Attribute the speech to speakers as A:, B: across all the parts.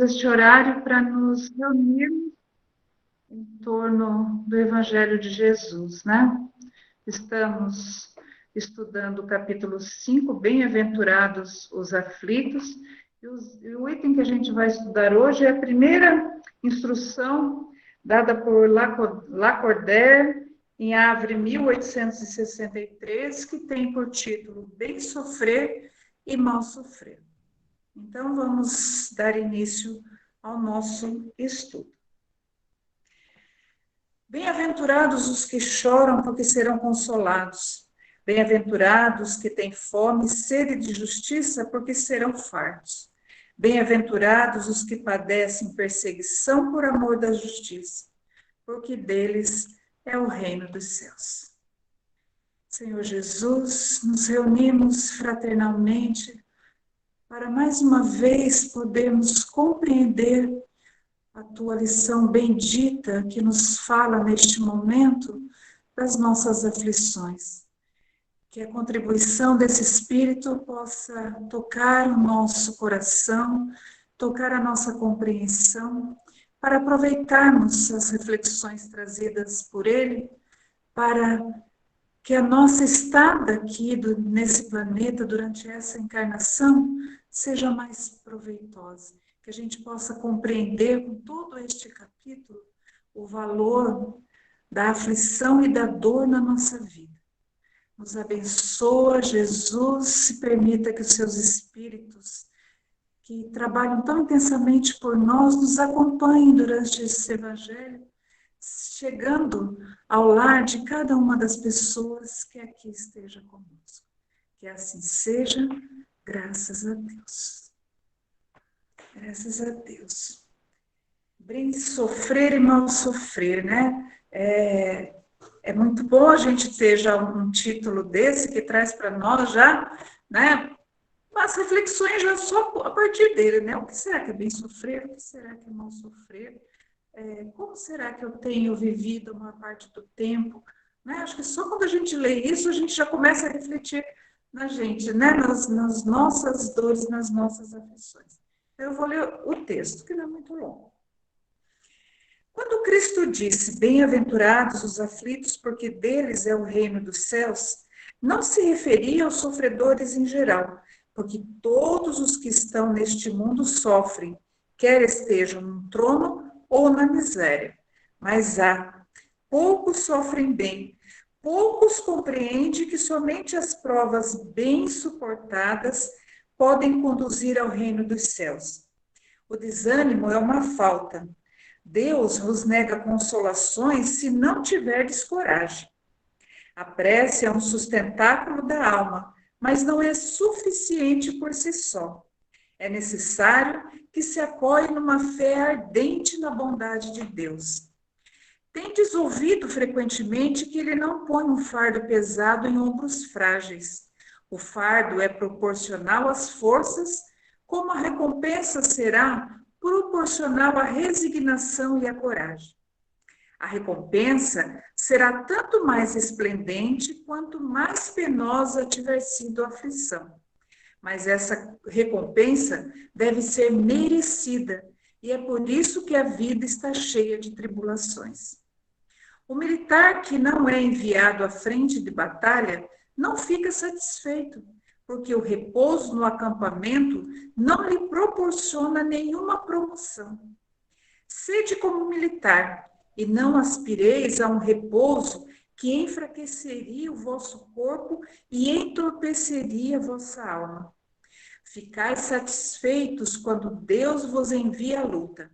A: este horário para nos reunirmos em torno do Evangelho de Jesus, né? Estamos estudando o capítulo 5, Bem-aventurados os aflitos, e o item que a gente vai estudar hoje é a primeira instrução dada por Lacordaire em Havre 1863, que tem por título Bem sofrer e mal sofrer. Então, vamos dar início ao nosso estudo. Bem-aventurados os que choram, porque serão consolados. Bem-aventurados que têm fome e sede de justiça, porque serão fartos. Bem-aventurados os que padecem perseguição por amor da justiça, porque deles é o reino dos céus. Senhor Jesus, nos reunimos fraternalmente para mais uma vez podermos compreender a tua lição bendita que nos fala neste momento das nossas aflições. Que a contribuição desse Espírito possa tocar o nosso coração, tocar a nossa compreensão, para aproveitarmos as reflexões trazidas por ele, para que a nossa estada aqui nesse planeta, durante essa encarnação, seja mais proveitosa. Que a gente possa compreender com todo este capítulo o valor da aflição e da dor na nossa vida. Nos abençoa, Jesus, se permita que os seus espíritos, que trabalham tão intensamente por nós, nos acompanhem durante esse evangelho, chegando ao lar de cada uma das pessoas que aqui esteja conosco. Que assim seja, graças a Deus. Graças a Deus. Bem sofrer e mal sofrer, né? É muito bom a gente ter já um título desse que traz para nós já, né? As reflexões já só a partir dele, né? O que será que é bem sofrer? O que será que é mal sofrer? Como será que eu tenho vivido uma parte do tempo? Né? Acho que só quando a gente lê isso, a gente já começa a refletir na gente, né? nas nossas dores, nas nossas aflições. Eu vou ler o texto, que não é muito longo. Quando Cristo disse, bem-aventurados os aflitos, porque deles é o reino dos céus, não se referia aos sofredores em geral, porque todos os que estão neste mundo sofrem, quer estejam no trono ou na miséria. Mas poucos sofrem bem, poucos compreendem que somente as provas bem suportadas podem conduzir ao reino dos céus. O desânimo é uma falta. Deus vos nega consolações se não tiverdes coragem. A prece é um sustentáculo da alma, mas não é suficiente por si só. É necessário que se apoie numa fé ardente na bondade de Deus. Tendes ouvido frequentemente que ele não põe um fardo pesado em ombros frágeis. O fardo é proporcional às forças, como a recompensa será proporcional à resignação e à coragem. A recompensa será tanto mais esplendente quanto mais penosa tiver sido a aflição. Mas essa recompensa deve ser merecida, e é por isso que a vida está cheia de tribulações. O militar que não é enviado à frente de batalha não fica satisfeito, porque o repouso no acampamento não lhe proporciona nenhuma promoção. Sede como militar, e não aspireis a um repouso que enfraqueceria o vosso corpo e entorpeceria a vossa alma. Ficais satisfeitos quando Deus vos envia a luta.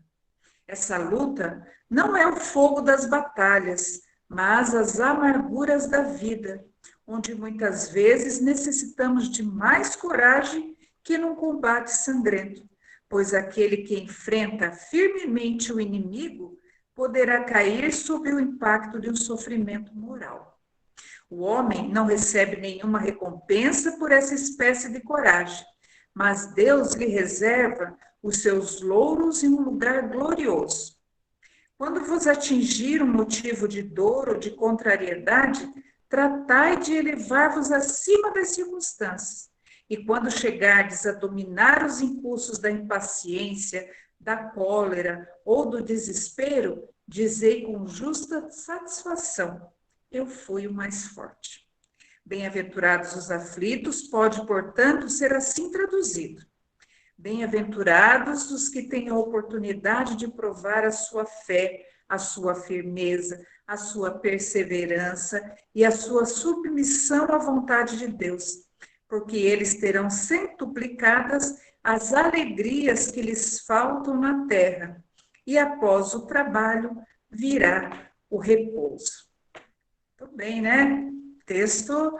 A: Essa luta não é o fogo das batalhas, mas as amarguras da vida, onde muitas vezes necessitamos de mais coragem que num combate sangrento, pois aquele que enfrenta firmemente o inimigo poderá cair sob o impacto de um sofrimento moral. O homem não recebe nenhuma recompensa por essa espécie de coragem, mas Deus lhe reserva os seus louros em um lugar glorioso. Quando vos atingir um motivo de dor ou de contrariedade, tratai de elevar-vos acima das circunstâncias. E quando chegardes a dominar os impulsos da impaciência, da cólera ou do desespero, dizei com justa satisfação: eu fui o mais forte. Bem-aventurados os aflitos, pode, portanto, ser assim traduzido. Bem-aventurados os que têm a oportunidade de provar a sua fé, a sua firmeza, a sua perseverança e a sua submissão à vontade de Deus, porque eles terão centuplicadas as alegrias que lhes faltam na terra, e após o trabalho virá o repouso. Tudo bem, né? Texto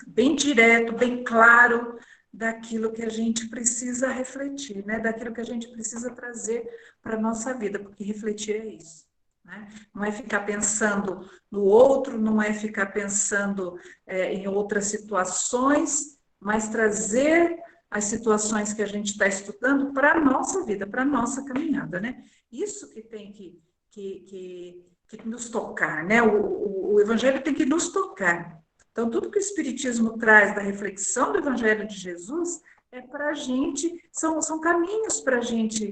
A: bem direto, bem claro, daquilo que a gente precisa refletir, né? Daquilo que a gente precisa trazer para a nossa vida, porque refletir é isso. Né? Não é ficar pensando no outro, não é ficar pensando em outras situações, mas trazer as situações que a gente está estudando para a nossa vida, para a nossa caminhada, né? Isso que tem que nos tocar, né? O Evangelho tem que nos tocar. Então, tudo que o Espiritismo traz da reflexão do Evangelho de Jesus é para a gente, são caminhos para a gente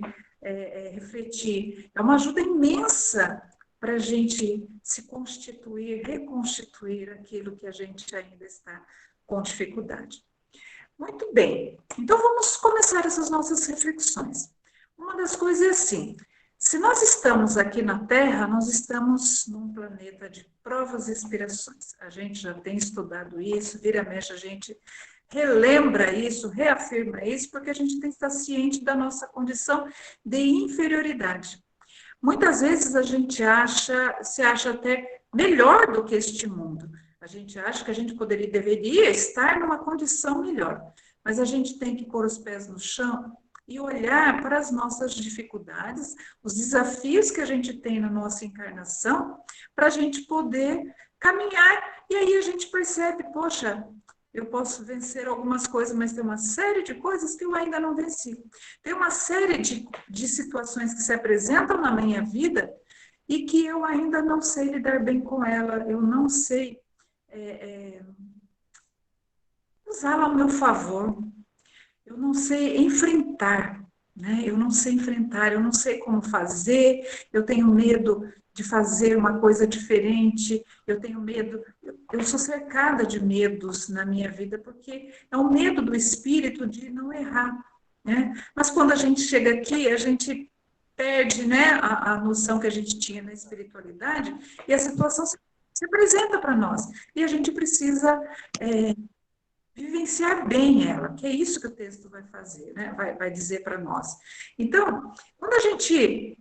A: refletir. É uma ajuda imensa para a gente se constituir, reconstituir aquilo que a gente ainda está com dificuldade. Muito bem, então vamos começar essas nossas reflexões. Uma das coisas é assim: se nós estamos aqui na Terra, nós estamos num planeta de provas e expiações. A gente já tem estudado isso, vira e mexe, a gente relembra isso, reafirma isso, porque a gente tem que estar ciente da nossa condição de inferioridade. Muitas vezes a gente se acha até melhor do que este mundo. A gente acha que a gente deveria estar numa condição melhor. Mas a gente tem que pôr os pés no chão e olhar para as nossas dificuldades, os desafios que a gente tem na nossa encarnação, para a gente poder caminhar. E aí a gente percebe, poxa, eu posso vencer algumas coisas, mas tem uma série de coisas que eu ainda não venci. Tem uma série de situações que se apresentam na minha vida e que eu ainda não sei lidar bem com ela, eu não sei usá-la ao meu favor, eu não sei enfrentar, né? Eu não sei enfrentar, eu não sei como fazer, eu tenho medo de fazer uma coisa diferente, eu tenho medo, eu sou cercada de medos na minha vida, porque é o medo do espírito de não errar, né? Mas quando a gente chega aqui, a gente perde, né, a noção que a gente tinha na espiritualidade e a situação se apresenta para nós. E a gente precisa vivenciar bem ela, que é isso que o texto vai fazer, né? Vai dizer para nós. Então, quando a gente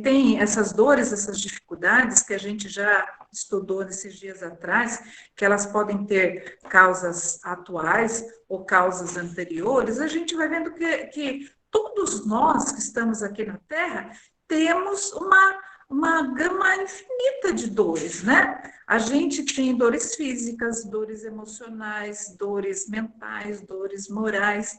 A: tem essas dores, essas dificuldades que a gente já estudou nesses dias atrás, que elas podem ter causas atuais ou causas anteriores, a gente vai vendo que todos nós que estamos aqui na Terra temos uma gama infinita de dores, né? A gente tem dores físicas, dores emocionais, dores mentais, dores morais.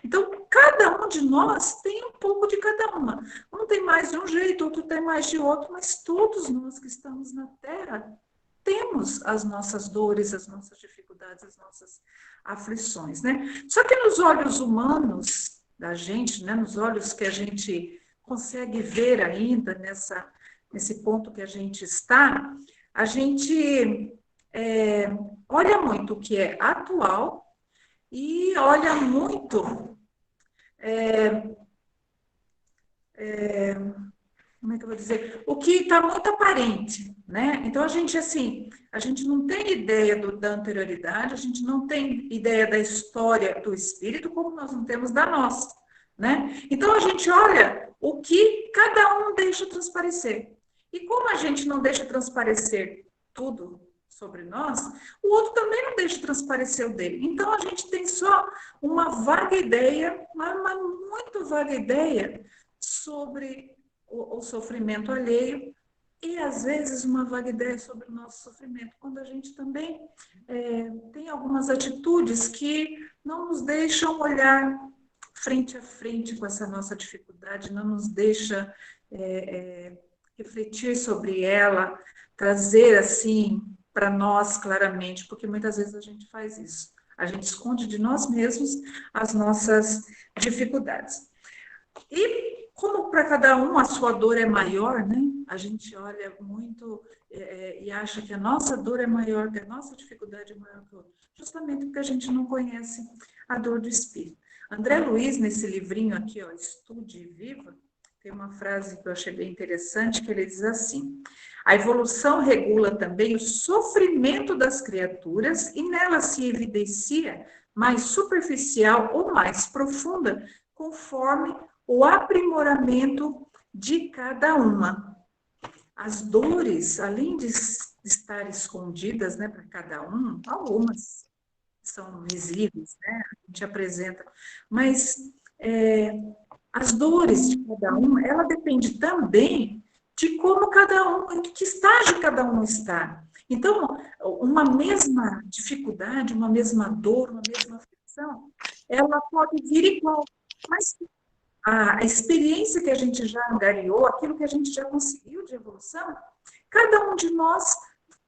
A: Então, cada um de nós tem um pouco de cada uma. Um tem mais de um jeito, outro tem mais de outro, mas todos nós que estamos na Terra temos as nossas dores, as nossas dificuldades, as nossas aflições, né? Só que nos olhos humanos da gente, né, nos olhos que a gente consegue ver ainda nesse ponto que a gente está, a gente olha muito o que é atual e olha muito, como é que eu vou dizer, o que está muito aparente, né? Então a gente assim, a gente não tem ideia da anterioridade, a gente não tem ideia da história do espírito, como nós não temos da nossa, né? Então a gente olha o que cada um deixa transparecer. E como a gente não deixa transparecer tudo sobre nós, o outro também não deixa transparecer o dele. Então a gente tem só uma vaga ideia, uma muito vaga ideia sobre o sofrimento alheio e às vezes uma vaga ideia sobre o nosso sofrimento, quando a gente também tem algumas atitudes que não nos deixam olhar frente a frente com essa nossa dificuldade, não nos deixa refletir sobre ela, trazer assim para nós claramente, porque muitas vezes a gente faz isso. A gente esconde de nós mesmos as nossas dificuldades. E como para cada um a sua dor é maior, né? A gente olha muito e acha que a nossa dor é maior, que a nossa dificuldade é maior que a outra, justamente porque a gente não conhece a dor do espírito. André Luiz, nesse livrinho aqui, ó, Estude e Viva, tem uma frase que eu achei bem interessante, que ele diz assim: a evolução regula também o sofrimento das criaturas e nela se evidencia mais superficial ou mais profunda, conforme o aprimoramento de cada uma. As dores, além de estar escondidas, né, para cada um, algumas são visíveis, né, a gente apresenta, mas as dores de cada um, ela depende também de como cada um, em que estágio cada um está. Então, uma mesma dificuldade, uma mesma dor, uma mesma aflição, ela pode vir igual, mas a experiência que a gente já angariou, aquilo que a gente já conseguiu de evolução, cada um de nós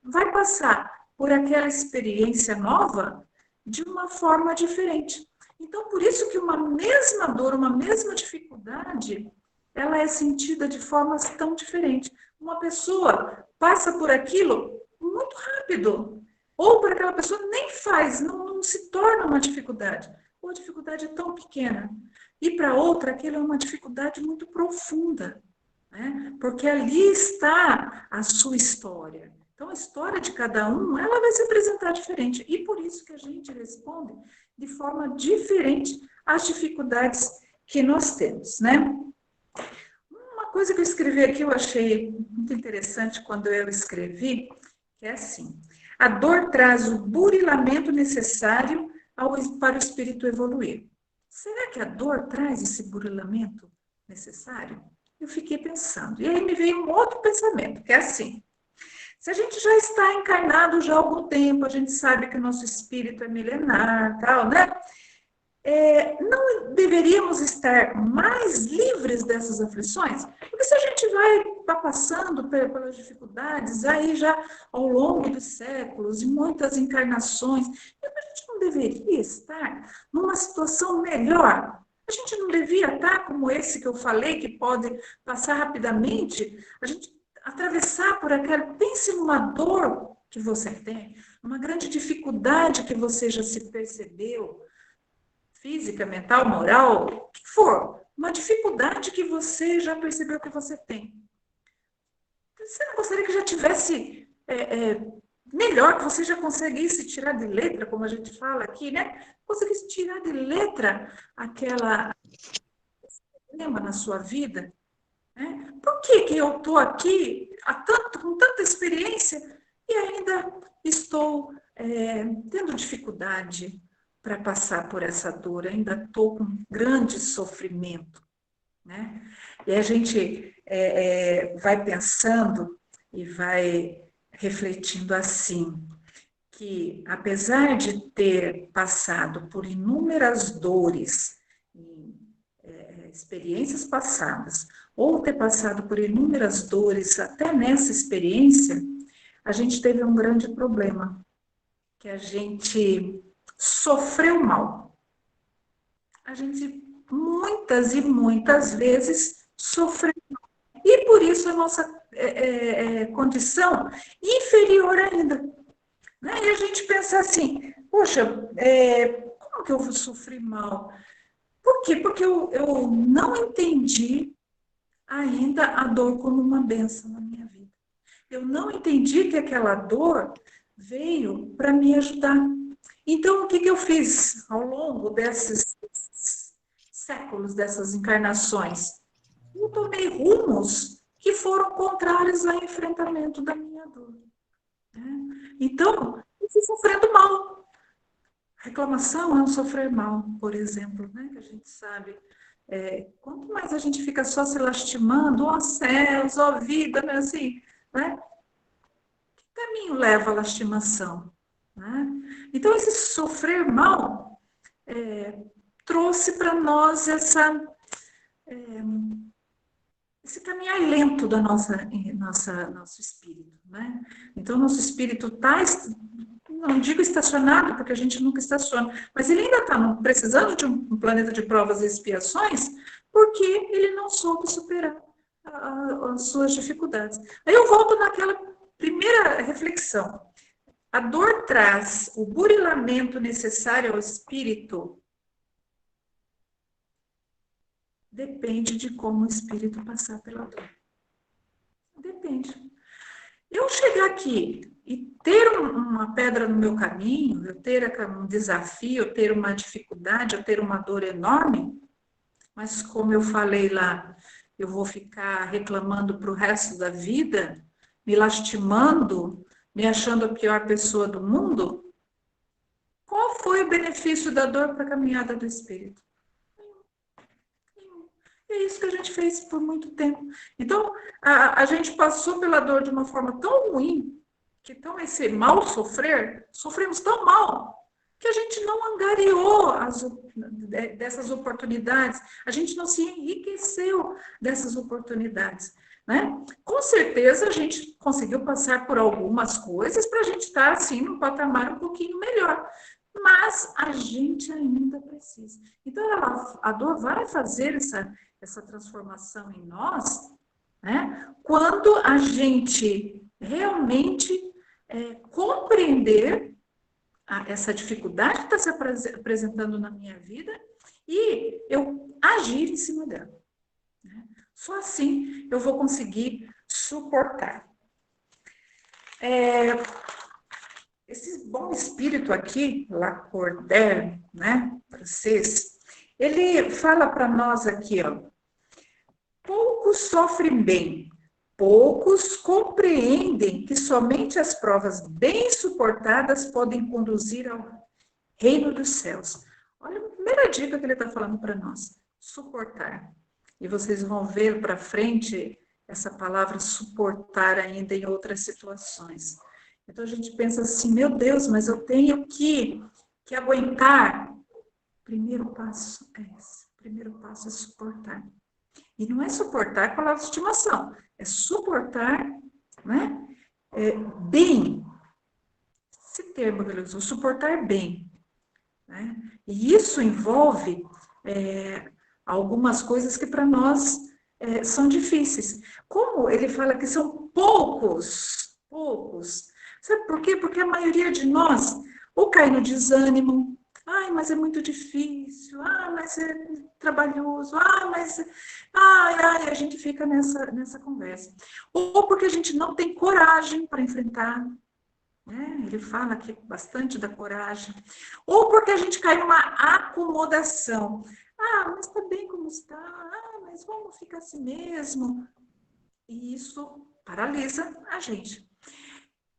A: vai passar por aquela experiência nova de uma forma diferente. Então, por isso que uma mesma dor, uma mesma dificuldade, ela é sentida de formas tão diferentes. Uma pessoa passa por aquilo muito rápido, ou para aquela pessoa nem faz, não se torna uma dificuldade, ou a dificuldade é tão pequena. E para outra, aquilo é uma dificuldade muito profunda, né? Porque ali está a sua história. Então, a história de cada um, ela vai se apresentar diferente. E por isso que a gente responde de forma diferente às dificuldades que nós temos, né? Uma coisa que eu escrevi aqui, eu achei muito interessante quando eu escrevi, que é assim: a dor traz o burilamento necessário para o espírito evoluir. Será que a dor traz esse burilamento necessário? Eu fiquei pensando. E aí me veio um outro pensamento, que é assim: se a gente já está encarnado já há algum tempo, a gente sabe que o nosso espírito é milenar, tal, né? Não deveríamos estar mais livres dessas aflições? Porque se a gente vai passando pelas dificuldades, aí já ao longo dos séculos, e muitas encarnações, a gente não deveria estar numa situação melhor? A gente não devia estar como esse que eu falei, que pode passar rapidamente, a gente atravessar por aquela, pense numa dor que você tem, uma grande dificuldade que você já se percebeu, física, mental, moral, o que for, uma dificuldade que você já percebeu que você tem. Você não gostaria que já tivesse melhor, que você já conseguisse tirar de letra, como a gente fala aqui, né? Conseguisse tirar de letra aquela problema na sua vida, né? Por que que eu estou aqui com tanta experiência e ainda estou tendo dificuldade para passar por essa dor, ainda estou com grande sofrimento, né? E a gente vai pensando e vai refletindo assim, que apesar de ter passado por inúmeras dores, experiências passadas, ou ter passado por inúmeras dores até nessa experiência, a gente teve um grande problema, que a gente sofreu mal. A gente muitas e muitas vezes sofreu mal. E por isso a nossa condição inferior ainda. Né? E a gente pensa assim, poxa, como que eu vou sofrer mal? Por quê? Porque eu não entendi ainda a dor como uma benção na minha vida. Eu não entendi que aquela dor veio para me ajudar. Então, o que eu fiz ao longo desses séculos, dessas encarnações? Eu tomei rumos que foram contrários ao enfrentamento da minha dor. Né? Então, eu fui sofrendo mal. Reclamação é um sofrer mal, por exemplo, né? Que a gente sabe. Quanto mais a gente fica só se lastimando, ó céus, ó vida, né? Assim, né? Que caminho leva à lastimação? Né? Então, esse sofrer mal trouxe para nós esse caminhar lento da nosso espírito. Né? Então, nosso espírito está, não digo estacionado, porque a gente nunca estaciona, mas ele ainda está precisando de um planeta de provas e expiações porque ele não soube superar as suas dificuldades. Aí eu volto naquela primeira reflexão. A dor traz o burilamento necessário ao espírito? Depende de como o espírito passar pela dor. Depende. Eu chegar aqui e ter uma pedra no meu caminho, eu ter um desafio, eu ter uma dificuldade, eu ter uma dor enorme, mas como eu falei lá, eu vou ficar reclamando para o resto da vida, me lastimando, me achando a pior pessoa do mundo? Qual foi o benefício da dor para a caminhada do espírito? E é isso que a gente fez por muito tempo. Então, a gente passou pela dor de uma forma tão ruim, que tão esse mal sofrer, sofremos tão mal, que a gente não angariou dessas oportunidades, a gente não se enriqueceu dessas oportunidades. Né? Com certeza a gente conseguiu passar por algumas coisas para a gente estar assim num patamar um pouquinho melhor. Mas a gente ainda precisa. Então, a dor vai fazer essa transformação em nós, né? Quando a gente realmente compreender essa dificuldade que está se apresentando na minha vida e eu agir em cima dela. Né? Só assim eu vou conseguir suportar. Esse bom espírito aqui, Lacordaire, né, francês, ele fala para nós aqui, ó, poucos sofrem bem, poucos compreendem que somente as provas bem suportadas podem conduzir ao reino dos céus. Olha a primeira dica que ele está falando para nós, suportar. E vocês vão ver para frente essa palavra suportar ainda em outras situações. Então a gente pensa assim, meu Deus, mas eu tenho que aguentar. Primeiro passo é esse. Primeiro passo é suportar. E não é suportar com a estimação, é suportar, né, bem. Esse termo que ele usou, suportar bem. Né? E isso envolve algumas coisas que para nós são difíceis. Como ele fala que são poucos. Sabe por quê? Porque a maioria de nós ou cai no desânimo, ai, mas é muito difícil, mas é trabalhoso, mas a gente fica nessa conversa. Ou porque a gente não tem coragem para enfrentar, né? Ele fala aqui bastante da coragem. Ou porque a gente cai numa acomodação. Mas está bem como está, mas vamos ficar assim mesmo. E isso paralisa a gente.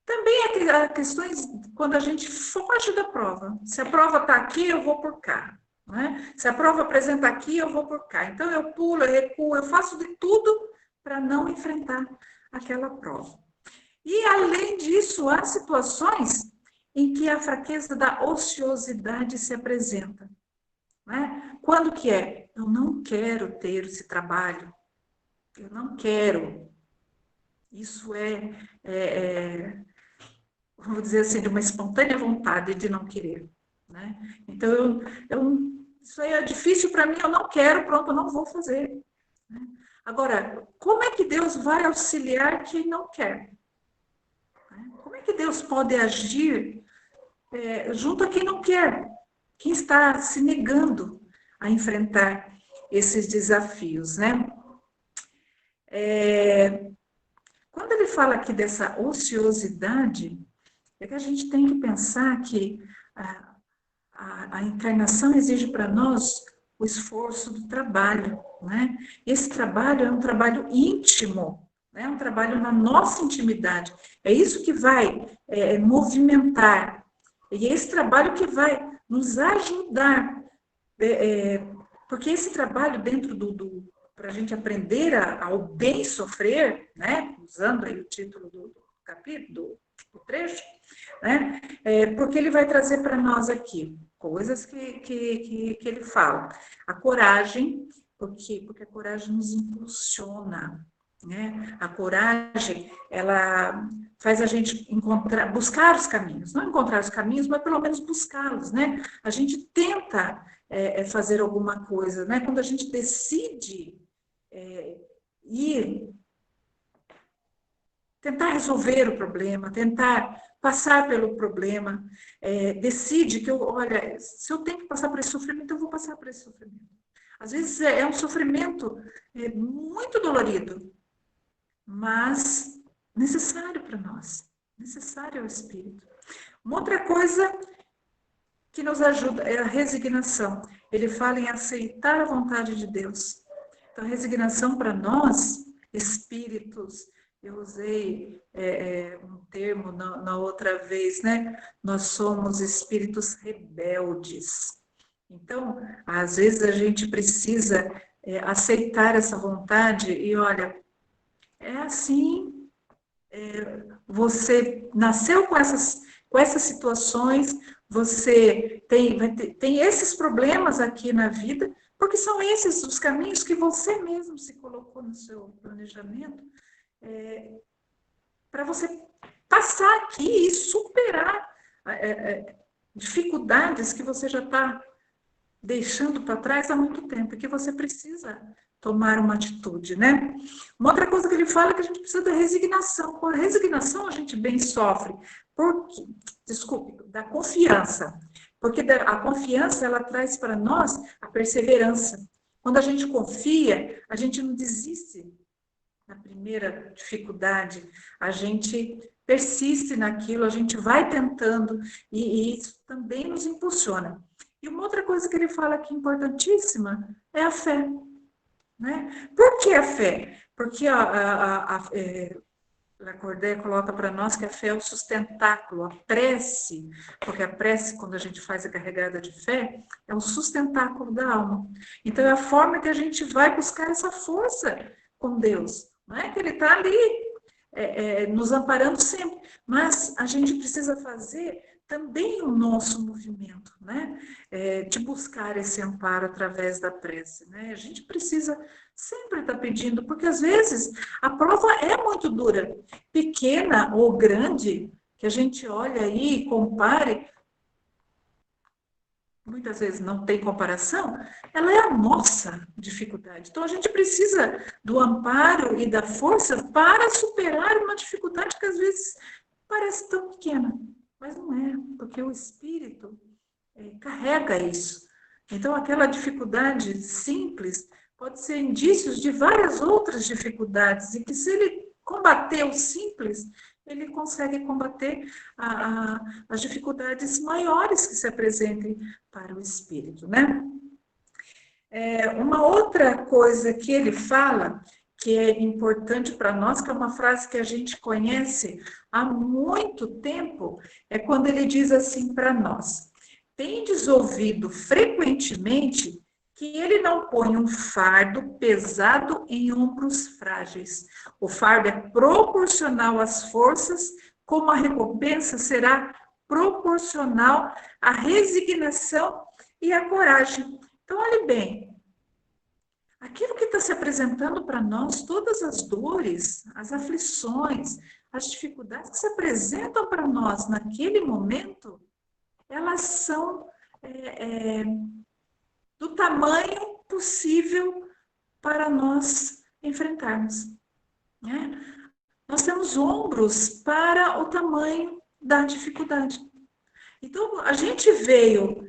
A: Também há questões quando a gente foge da prova. Se a prova está aqui, eu vou por cá. Né? Se a prova apresenta aqui, eu vou por cá. Então, eu pulo, eu recuo, eu faço de tudo para não enfrentar aquela prova. E, além disso, há situações em que a fraqueza da ociosidade se apresenta. Né? Quando que é? Eu não quero ter esse trabalho. Eu não quero. Isso vamos dizer assim, de uma espontânea vontade de não querer. Né? Então, isso aí é difícil para mim, eu não quero, pronto, eu não vou fazer. Né? Agora, como é que Deus vai auxiliar quem não quer? Como é que Deus pode agir junto a quem não quer? Quem está se negando a enfrentar esses desafios, né? Quando ele fala aqui dessa ociosidade, é que a gente tem que pensar que a encarnação exige para nós o esforço do trabalho, né? Esse trabalho é um trabalho íntimo, né? Um trabalho na nossa intimidade. É isso que vai movimentar. E é esse trabalho que vai nos ajudar. Porque esse trabalho dentro para a gente aprender ao bem sofrer, né? Usando aí o título do capítulo, do trecho, né? Porque ele vai trazer para nós aqui coisas que ele fala. A coragem, porque a coragem nos impulsiona, né? A coragem, ela faz a gente buscar os caminhos, não encontrar os caminhos, mas pelo menos buscá-los, né? A gente tenta fazer alguma coisa, né? Quando a gente decide ir tentar resolver o problema, tentar passar pelo problema, decide que olha, se eu tenho que passar por esse sofrimento, eu vou passar por esse sofrimento. Às vezes é um sofrimento muito dolorido, mas necessário para nós, necessário ao Espírito. Uma outra coisa que nos ajuda é a resignação. Ele fala em aceitar a vontade de Deus. Então, a resignação para nós, espíritos, eu usei um termo na outra vez, né? Nós somos espíritos rebeldes. Então, às vezes a gente precisa aceitar essa vontade e, olha, é assim, você nasceu com essas situações, você tem esses problemas aqui na vida, porque são esses os caminhos que você mesmo se colocou no seu planejamento, para você passar aqui e superar dificuldades que você já está deixando para trás há muito tempo, e que você precisa tomar uma atitude, né? Uma outra coisa que ele fala é que a gente precisa da resignação. Com a resignação a gente bem sofre, da confiança, porque a confiança ela traz para nós a perseverança. Quando a gente confia, a gente não desiste na primeira dificuldade, a gente persiste naquilo, a gente vai tentando, e isso também nos impulsiona. E uma outra coisa que ele fala aqui importantíssima é a fé. Né? Por que a fé? Porque a Lacordaire coloca para nós que a fé é o sustentáculo, a prece, porque a prece, quando a gente faz a carregada de fé, é o sustentáculo da alma. Então, é a forma que a gente vai buscar essa força com Deus. Não é que Ele está ali nos amparando sempre, mas a gente precisa fazer também o nosso movimento, né? De buscar esse amparo através da prece, né? A gente precisa sempre estar pedindo, porque às vezes a prova é muito dura, pequena ou grande, que a gente olha aí e compare, muitas vezes não tem comparação, ela é a nossa dificuldade. Então, a gente precisa do amparo e da força para superar uma dificuldade que às vezes parece tão pequena, mas não é, porque o Espírito carrega isso. Então, aquela dificuldade simples pode ser indícios de várias outras dificuldades, e que se ele combater o simples, ele consegue combater as dificuldades maiores que se apresentem para o espírito, né? Uma outra coisa que ele fala, que é importante para nós, que é uma frase que a gente conhece há muito tempo, é quando ele diz assim para nós: tendes ouvido frequentemente que ele não põe um fardo pesado em ombros frágeis. O fardo é proporcional às forças, como a recompensa será proporcional à resignação e à coragem. Então, olhe bem, aquilo que está se apresentando para nós, todas as dores, as aflições, as dificuldades que se apresentam para nós naquele momento, elas são do tamanho possível para nós enfrentarmos, né? Nós temos ombros para o tamanho da dificuldade. Então, a gente veio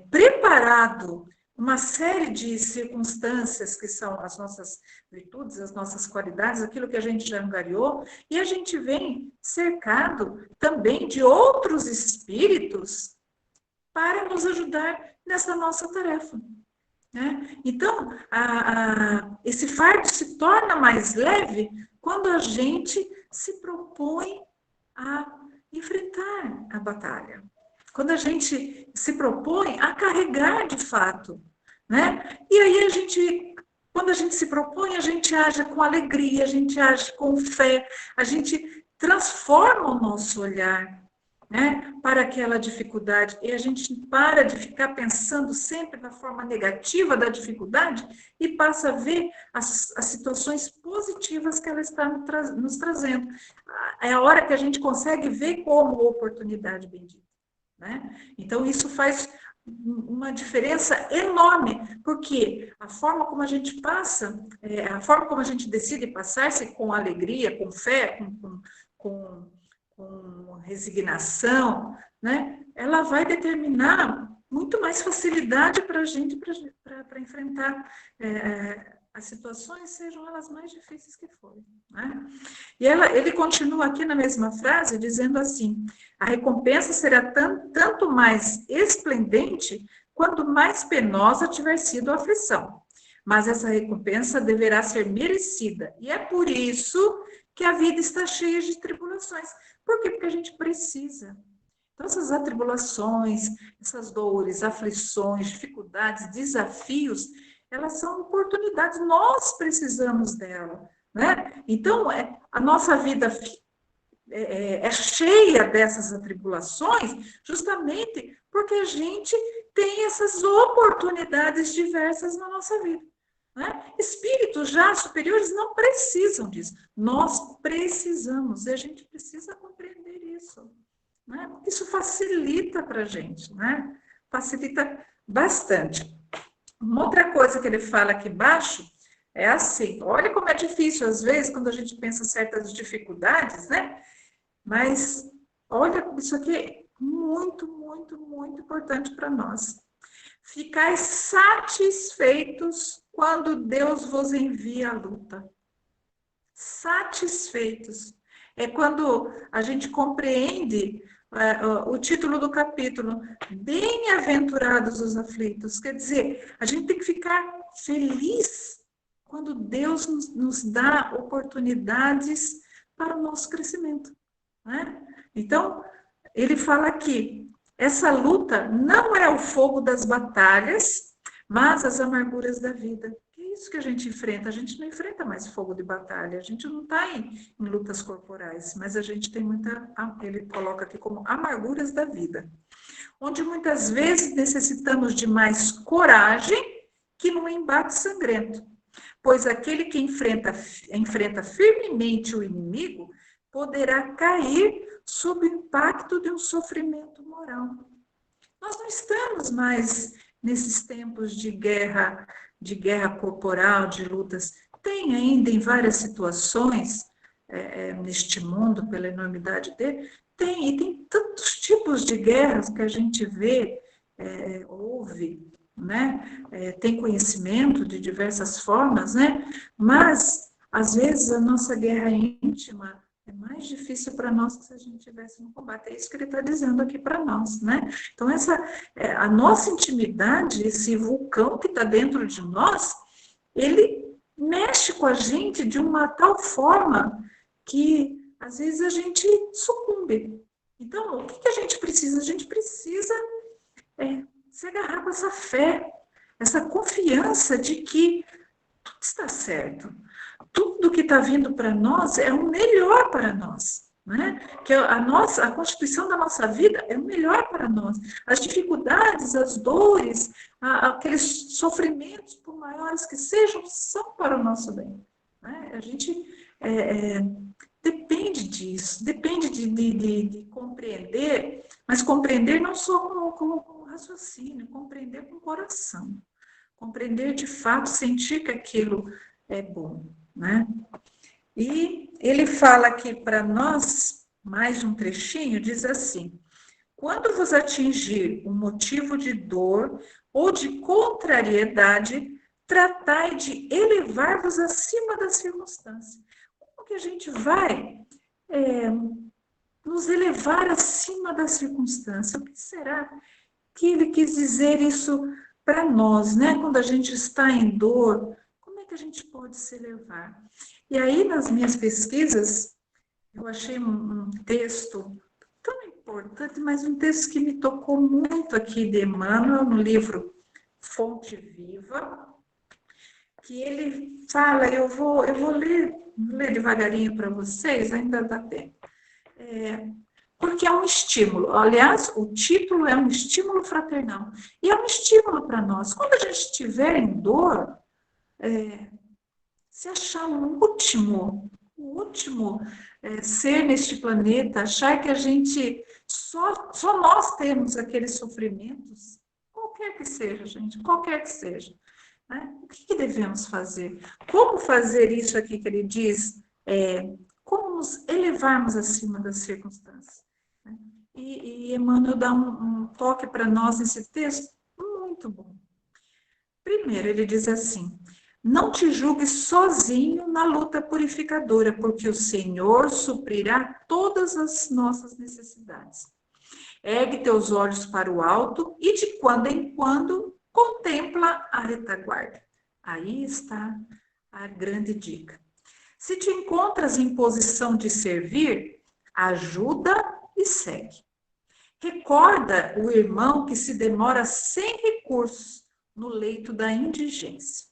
A: preparado uma série de circunstâncias que são as nossas virtudes, as nossas qualidades, aquilo que a gente já angariou, e a gente vem cercado também de outros espíritos para nos ajudar nessa nossa tarefa, né? Então, esse fardo se torna mais leve quando a gente se propõe a enfrentar a batalha, quando a gente se propõe a carregar de fato, né? E aí quando a gente se propõe, a gente age com alegria, a gente age com fé, a gente transforma o nosso olhar, né, para aquela dificuldade, e a gente para de ficar pensando sempre na forma negativa da dificuldade e passa a ver as situações positivas que ela está nos trazendo. É a hora que a gente consegue ver como oportunidade bendita, né? Então, isso faz uma diferença enorme, porque a forma como a gente passa, a forma como a gente decide passar-se com alegria, com fé, com, com resignação, né? Ela vai determinar muito mais facilidade para a gente para enfrentar as situações, sejam elas mais difíceis que forem, né? E ele continua aqui na mesma frase, dizendo assim: a recompensa será tanto mais esplendente quanto mais penosa tiver sido a aflição. Mas essa recompensa deverá ser merecida. E é por isso que a vida está cheia de tribulações. Por quê? Porque a gente precisa. Então, essas atribulações, essas dores, aflições, dificuldades, desafios, elas são oportunidades, nós precisamos dela, né? Então, a nossa vida é cheia dessas atribulações, justamente porque a gente tem essas oportunidades diversas na nossa vida. Né? Espíritos já superiores não precisam disso, nós precisamos, e a gente precisa compreender isso. Né? Isso facilita para a gente, né? Facilita bastante. Uma outra coisa que ele fala aqui embaixo é assim, olha como é difícil às vezes quando a gente pensa certas dificuldades, né? Mas olha, isso aqui é muito, muito, muito importante para nós. Ficai satisfeitos quando Deus vos envia a luta. Satisfeitos. É quando a gente compreende o título do capítulo, bem-aventurados os aflitos. Quer dizer, a gente tem que ficar feliz quando Deus nos dá oportunidades para o nosso crescimento. Né? Então, ele fala aqui, essa luta não é o fogo das batalhas, mas as amarguras da vida. É isso que a gente enfrenta. A gente não enfrenta mais fogo de batalha, a gente não está em lutas corporais, mas a gente tem muita, ele coloca aqui como amarguras da vida, onde muitas vezes necessitamos de mais coragem que num embate sangrento, pois aquele que enfrenta firmemente o inimigo poderá cair sob o impacto de um sofrimento moral. Nós não estamos mais nesses tempos de guerra corporal, de lutas. Tem ainda em várias situações, neste mundo, pela enormidade dele, e tem tantos tipos de guerras que a gente vê, ouve, né? Tem conhecimento de diversas formas, né? Mas, às vezes, a nossa guerra íntima é mais difícil para nós que se a gente estivesse no combate. É isso que ele está dizendo aqui para nós, né? Então, a nossa intimidade, esse vulcão que está dentro de nós, ele mexe com a gente de uma tal forma que, às vezes, a gente sucumbe. Então, o que a gente precisa? A gente precisa se agarrar com essa fé, essa confiança de que tudo está certo. Tudo que está vindo para nós é o melhor para nós. Né? Que a constituição da nossa vida é o melhor para nós. As dificuldades, as dores, aqueles sofrimentos, por maiores que sejam, são para o nosso bem. Né? A gente depende disso, depende de compreender, mas compreender não só como raciocínio, compreender com o coração. Compreender de fato, sentir que aquilo é bom. Né? E ele fala aqui para nós, mais um trechinho, diz assim: quando vos atingir um motivo de dor ou de contrariedade, tratai de elevar-vos acima das circunstâncias. Como que a gente vai nos elevar acima das circunstâncias? O que será que ele quis dizer isso para nós, né? Quando a gente está em dor, como é que a gente pode se elevar? E aí, nas minhas pesquisas, eu achei um texto tão importante, mas um texto que me tocou muito aqui de Emmanuel, no livro Fonte Viva, que ele fala, eu vou ler devagarinho para vocês, ainda dá tempo. Porque é um estímulo. Aliás, o título é um estímulo fraternal. E é um estímulo para nós. Quando a gente estiver em dor, se achar o último ser neste planeta, achar que a gente, só nós temos aqueles sofrimentos, qualquer que seja, gente, qualquer que seja. Né? O que devemos fazer? Como fazer isso aqui que ele diz? Como nos elevarmos acima das circunstâncias? Né? E Emmanuel dá um toque para nós nesse texto muito bom. Primeiro, ele diz assim: não te julgues sozinho na luta purificadora, porque o Senhor suprirá todas as nossas necessidades. Ergue teus olhos para o alto e de quando em quando contempla a retaguarda. Aí está a grande dica. Se te encontras em posição de servir, ajuda e segue. Recorda o irmão que se demora sem recursos no leito da indigência.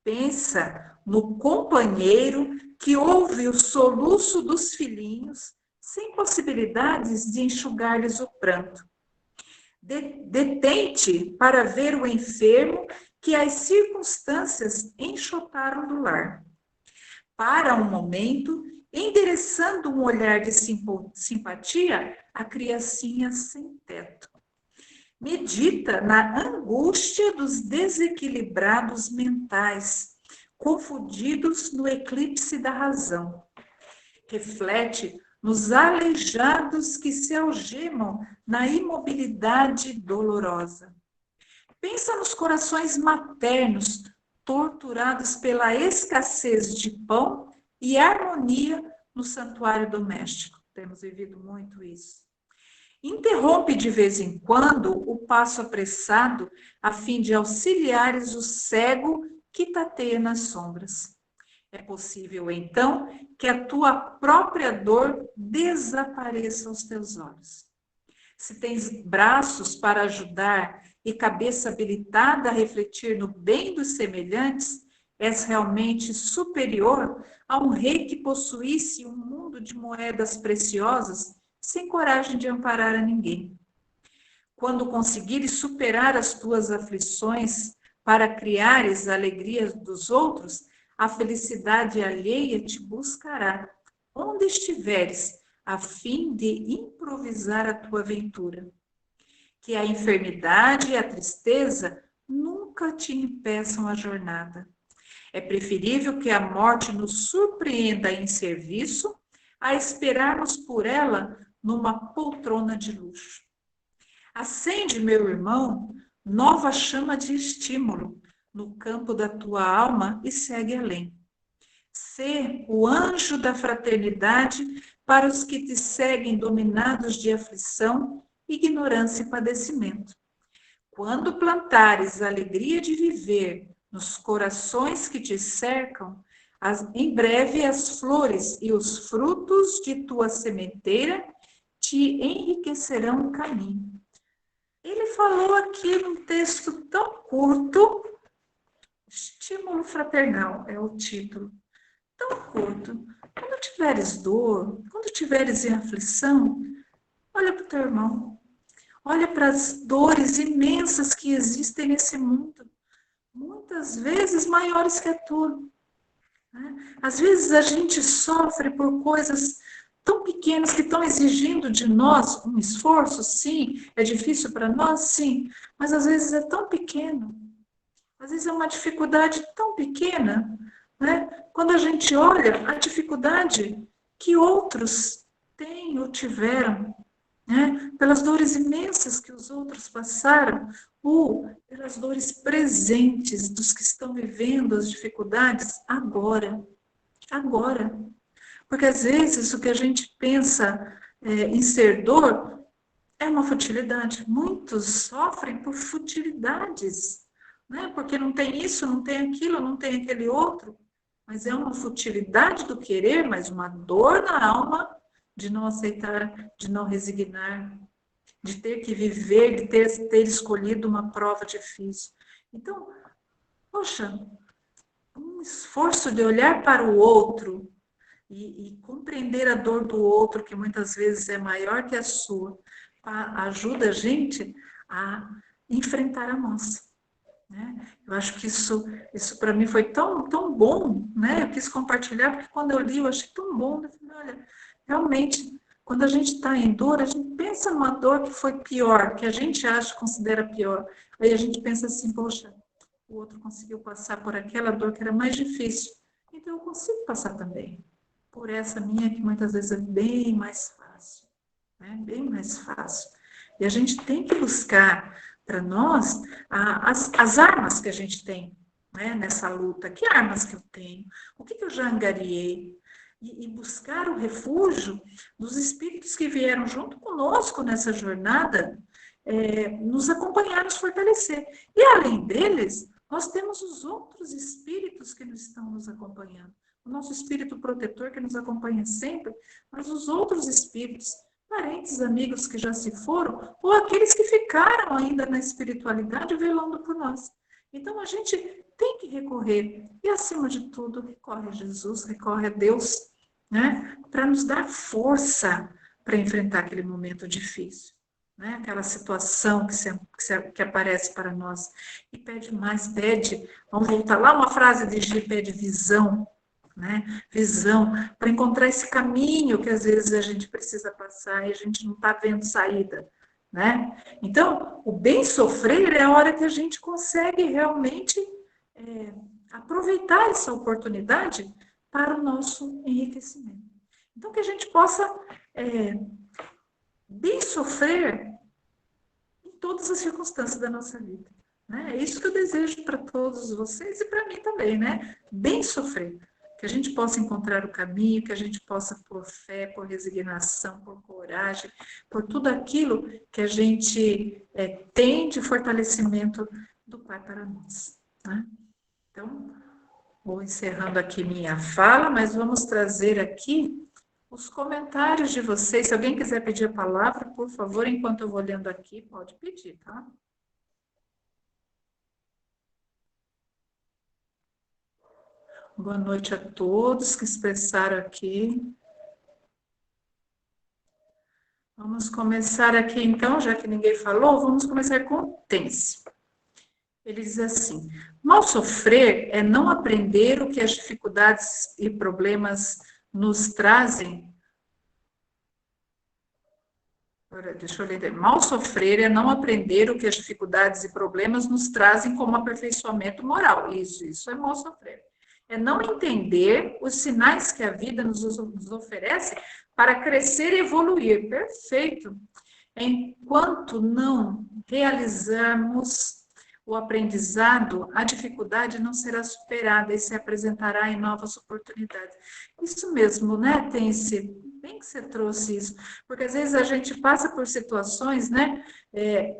A: Pensa no companheiro que ouve o soluço dos filhinhos sem possibilidades de enxugar-lhes o pranto. Detente para ver o enfermo que as circunstâncias enxotaram do lar. Para um momento, endereçando um olhar de simpatia à criancinha sem teto. Medita na angústia dos desequilibrados mentais, confundidos no eclipse da razão. Reflete nos aleijados que se algemam na imobilidade dolorosa. Pensa nos corações maternos, torturados pela escassez de pão e harmonia no santuário doméstico. Temos vivido muito isso. Interrompe de vez em quando o passo apressado, a fim de auxiliares o cego que tateia nas sombras. É possível, então, que a tua própria dor desapareça aos teus olhos. Se tens braços para ajudar e cabeça habilitada a refletir no bem dos semelhantes, és realmente superior a um rei que possuísse um mundo de moedas preciosas sem coragem de amparar a ninguém. Quando conseguires superar as tuas aflições para criares a alegria dos outros, a felicidade alheia te buscará, onde estiveres, a fim de improvisar a tua aventura. Que a enfermidade e a tristeza nunca te impeçam a jornada. É preferível que a morte nos surpreenda em serviço, a esperarmos por ela numa poltrona de luxo. Acende, meu irmão, nova chama de estímulo no campo da tua alma e segue além. Sê o anjo da fraternidade para os que te seguem dominados de aflição, ignorância e padecimento. Quando plantares a alegria de viver nos corações que te cercam, em breve as flores e os frutos de tua sementeira te enriquecerão o caminho. Ele falou aqui num texto tão curto, estímulo fraternal é o título, tão curto. Quando tiveres dor, quando tiveres em aflição, olha para o teu irmão, olha para as dores imensas que existem nesse mundo, muitas vezes maiores que a tua. Às vezes a gente sofre por coisas tão pequenas que estão exigindo de nós um esforço, sim, é difícil para nós, sim, mas às vezes é tão pequeno, às vezes é uma dificuldade tão pequena, né? Quando a gente olha a dificuldade que outros têm ou tiveram, né? Pelas dores imensas que os outros passaram, ou pelas dores presentes dos que estão vivendo as dificuldades agora. Porque às vezes o que a gente pensa em ser dor é uma futilidade. Muitos sofrem por futilidades, né? Porque não tem isso, não tem aquilo, não tem aquele outro. Mas é uma futilidade do querer, mas uma dor na alma de não aceitar, de não resignar, de ter que viver, de ter escolhido uma prova difícil. Então, poxa, um esforço de olhar para o outro e compreender a dor do outro, que muitas vezes é maior que a sua, ajuda a gente a enfrentar a nossa. Né? Eu acho que isso para mim foi tão bom, né? Eu quis compartilhar, porque quando eu li, eu achei tão bom. Eu falei, olha, realmente, quando a gente está em dor, a gente pensa numa dor que foi pior, que a gente acha, considera pior. Aí a gente pensa assim, poxa, o outro conseguiu passar por aquela dor que era mais difícil, então eu consigo passar também por essa minha que muitas vezes é bem mais fácil, né? Bem mais fácil. E a gente tem que buscar para nós as armas que a gente tem, né, nessa luta. Que armas que eu tenho? O que eu já angariei? E buscar o refúgio dos espíritos que vieram junto conosco nessa jornada, nos acompanhar, nos fortalecer. E além deles, nós temos os outros espíritos que estão nos acompanhando. O nosso espírito protetor que nos acompanha sempre, mas os outros espíritos, parentes, amigos que já se foram, ou aqueles que ficaram ainda na espiritualidade velando por nós. Então a gente tem que recorrer, e acima de tudo, recorre a Jesus, recorre a Deus, né, para nos dar força para enfrentar aquele momento difícil, né, aquela situação que aparece para nós. E pede mais, pede, vamos voltar lá, uma frase de G, pede visão, né? Visão, para encontrar esse caminho que às vezes a gente precisa passar e a gente não está vendo saída, né? Então, o bem sofrer é a hora que a gente consegue realmente aproveitar essa oportunidade para o nosso enriquecimento. Então, que a gente possa bem sofrer em todas as circunstâncias da nossa vida. Né? É isso que eu desejo para todos vocês e para mim também, né? Bem sofrer. Que a gente possa encontrar o caminho, que a gente possa, por fé, por resignação, por coragem, por tudo aquilo que a gente tem de fortalecimento do Pai para nós. Né? Então, vou encerrando aqui minha fala, mas vamos trazer aqui os comentários de vocês. Se alguém quiser pedir a palavra, por favor, enquanto eu vou lendo aqui, pode pedir, tá? Boa noite a todos que expressaram aqui. Vamos começar aqui, então, já que ninguém falou, vamos começar com o Tense. Ele diz assim: mal sofrer é não aprender o que as dificuldades e problemas nos trazem. Deixa eu ler. Mal sofrer é não aprender o que as dificuldades e problemas nos trazem como aperfeiçoamento moral. Isso é mal sofrer. É não entender os sinais que a vida nos oferece para crescer e evoluir. Perfeito. Enquanto não realizarmos o aprendizado, a dificuldade não será superada e se apresentará em novas oportunidades. Isso mesmo, né, Tense? Bem que você trouxe isso, porque às vezes a gente passa por situações, né?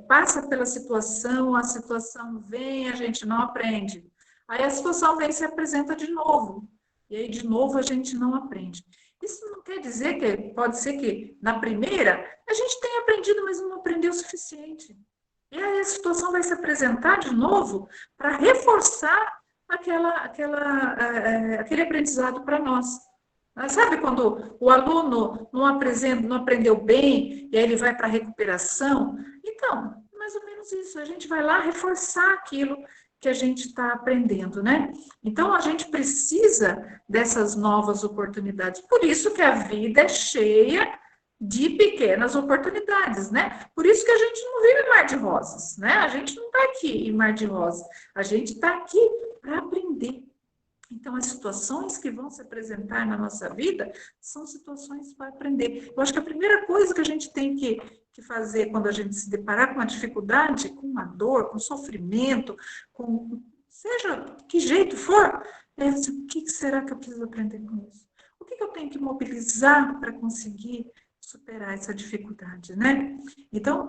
A: Passa pela situação, a situação vem, a gente não aprende. Aí a situação vem e se apresenta de novo, e aí de novo a gente não aprende. Isso não quer dizer que, pode ser que na primeira a gente tenha aprendido, mas não aprendeu o suficiente. E aí a situação vai se apresentar de novo para reforçar aquele aprendizado para nós. Sabe quando o aluno não aprendeu bem e aí ele vai para a recuperação? Então, mais ou menos isso. A gente vai lá reforçar aquilo que a gente está aprendendo, né? Então, a gente precisa dessas novas oportunidades. Por isso que a vida é cheia de pequenas oportunidades, né? Por isso que a gente não vive em mar de rosas, né? A gente não está aqui em mar de rosas. A gente está aqui para aprender. Então, as situações que vão se apresentar na nossa vida são situações para aprender. Eu acho que a primeira coisa que a gente tem que fazer quando a gente se deparar com uma dificuldade, com uma dor, com sofrimento, com seja que jeito for, é o que será que eu preciso aprender com isso? O que eu tenho que mobilizar para conseguir superar essa dificuldade, né? Então,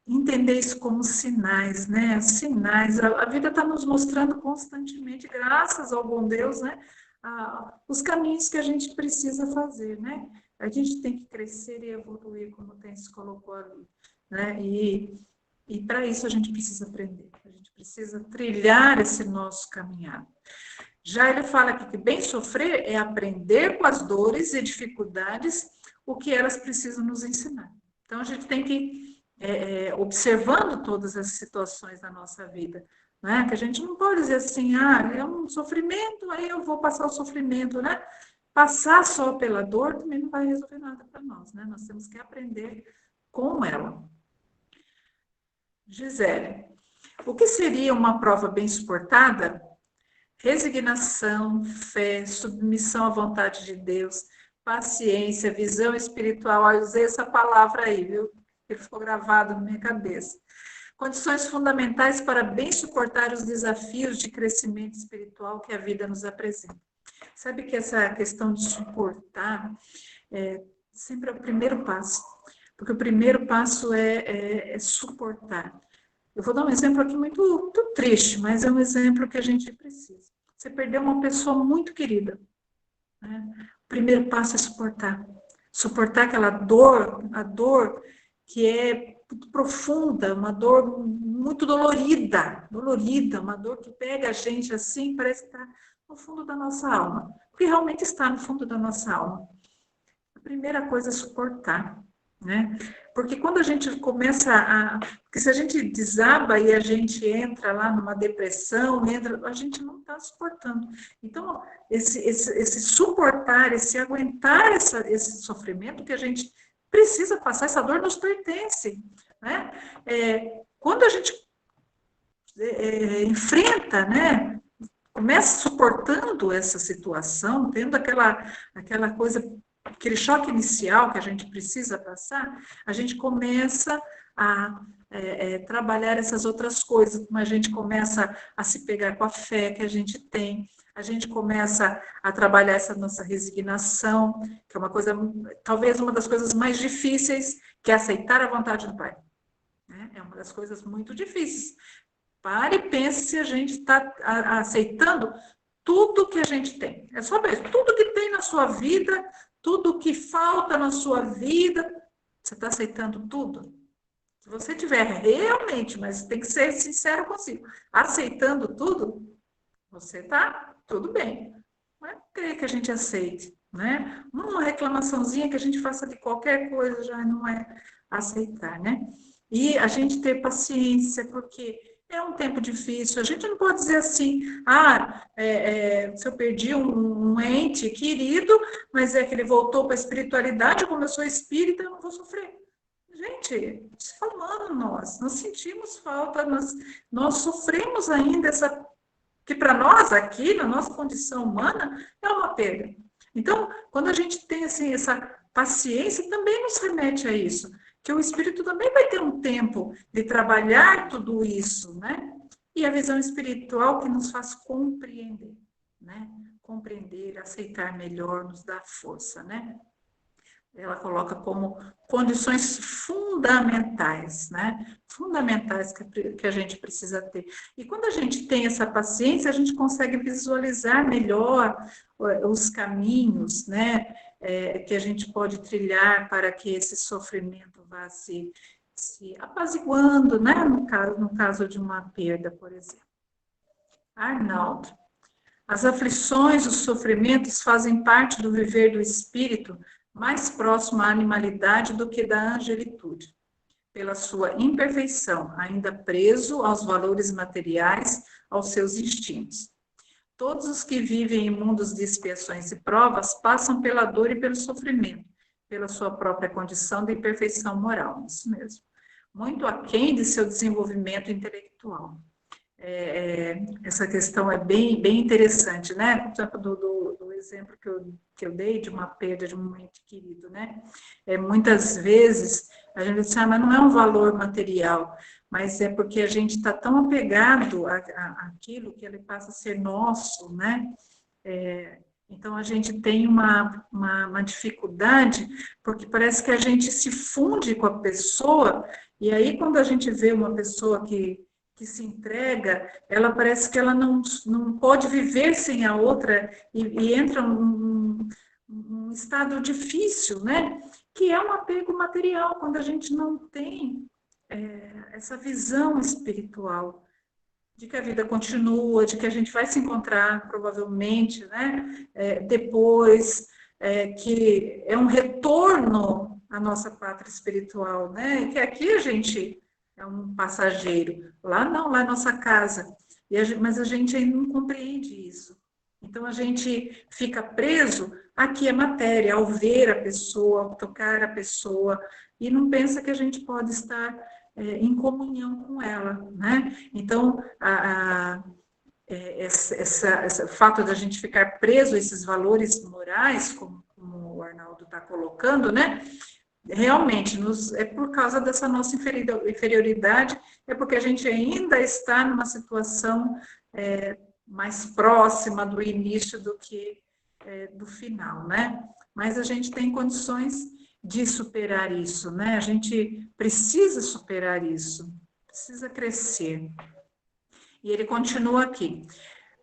A: entender isso como sinais, né? Sinais, a vida está nos mostrando constantemente, graças ao bom Deus, né? Os caminhos que a gente precisa fazer, né? A gente tem que crescer e evoluir, como o Tense colocou ali, né? E para isso a gente precisa aprender, a gente precisa trilhar esse nosso caminhar. Já ele fala aqui que bem sofrer é aprender com as dores e dificuldades o que elas precisam nos ensinar. Então, a gente tem que observando todas as situações da nossa vida, né? Que a gente não pode dizer assim, é um sofrimento, aí eu vou passar o sofrimento, né? Passar só pela dor também não vai resolver nada para nós, né? Nós temos que aprender com ela. Gisele, O que seria uma prova bem suportada? Resignação, fé, submissão à vontade de Deus, paciência, visão espiritual. Eu usei essa palavra aí, viu? Ele ficou gravado na minha cabeça. Condições fundamentais para bem suportar os desafios de crescimento espiritual que a vida nos apresenta. Sabe que essa questão de suportar sempre é o primeiro passo, porque o primeiro passo é suportar. Eu vou dar um exemplo aqui muito triste, mas é um exemplo que a gente precisa. Você perdeu uma pessoa muito querida, né? O primeiro passo é suportar. Suportar aquela dor, a dor que é muito profunda, uma dor muito dolorida, uma dor que pega a gente assim, parece que está no fundo da nossa alma, porque realmente está no fundo da nossa alma. A primeira coisa é suportar, né? Porque quando a gente começa porque se a gente desaba e a gente entra lá numa depressão, a gente não está suportando. Então, esse suportar, esse aguentar esse sofrimento que a gente precisa passar, essa dor nos pertence, né? Quando a gente enfrenta, né? Começa suportando essa situação, tendo aquela coisa, aquele choque inicial que a gente precisa passar, a gente começa a trabalhar essas outras coisas, como a gente começa a se pegar com a fé que a gente tem, a gente começa a trabalhar essa nossa resignação, que é uma coisa, talvez uma das coisas mais difíceis, que é aceitar a vontade do Pai. É uma das coisas muito difíceis. Pare e pense se a gente está aceitando tudo que a gente tem. É só mesmo, tudo que tem na sua vida, tudo que falta na sua vida, você está aceitando tudo? Se você tiver realmente, mas tem que ser sincero consigo, aceitando tudo, você está tudo bem. Não é querer que a gente aceite, né? Uma reclamaçãozinha que a gente faça de qualquer coisa já não é aceitar, né? E a gente ter paciência, porque é um tempo difícil. A gente não pode dizer assim, se eu perdi um ente querido, mas é que ele voltou para a espiritualidade, como eu sou espírita, eu não vou sofrer. Gente, isso é humano nós sentimos falta, nós sofremos ainda que para nós aqui, na nossa condição humana, é uma perda. Então, quando a gente tem assim, essa paciência, também nos remete a isso, que o espírito também vai ter um tempo de trabalhar tudo isso, né? E a visão espiritual que nos faz compreender, né? Compreender, aceitar melhor, nos dá força, né? Ela coloca como condições fundamentais, né? Fundamentais que a gente precisa ter. E quando a gente tem essa paciência, a gente consegue visualizar melhor os caminhos, né? Que a gente pode trilhar para que esse sofrimento vá se apaziguando, né? No caso de uma perda, por exemplo. Arnaldo. As aflições, os sofrimentos fazem parte do viver do espírito mais próximo à animalidade do que da angelitude, pela sua imperfeição, ainda preso aos valores materiais, aos seus instintos. Todos os que vivem em mundos de expiações e provas passam pela dor e pelo sofrimento, pela sua própria condição de imperfeição moral, isso mesmo, muito aquém de seu desenvolvimento intelectual. Essa questão é bem interessante, né? Por exemplo, do exemplo que eu dei de uma perda de um ente querido, né? Muitas vezes a gente diz, mas não é um valor material, mas é porque a gente está tão apegado àquilo que ele passa a ser nosso, né? Então a gente tem uma dificuldade, porque parece que a gente se funde com a pessoa, e aí quando a gente vê uma pessoa que se entrega, ela parece que ela não pode viver sem a outra e entra um estado difícil, né? Que é um apego material, quando a gente não tem essa visão espiritual de que a vida continua, de que a gente vai se encontrar provavelmente, né? Depois, que é um retorno à nossa pátria espiritual, né? Que aqui a gente é um passageiro. Lá não, lá é nossa casa. Mas a gente ainda não compreende isso. Então, a gente fica preso aqui à matéria, ao ver a pessoa, ao tocar a pessoa, e não pensa que a gente pode estar em comunhão com ela, né? Então, esse fato da gente ficar preso a esses valores morais, como o Arnaldo está colocando, né? Realmente, é por causa dessa nossa inferioridade, é porque a gente ainda está numa situação mais próxima do início do que do final, né? Mas a gente tem condições de superar isso, né? A gente precisa superar isso, precisa crescer. E ele continua aqui.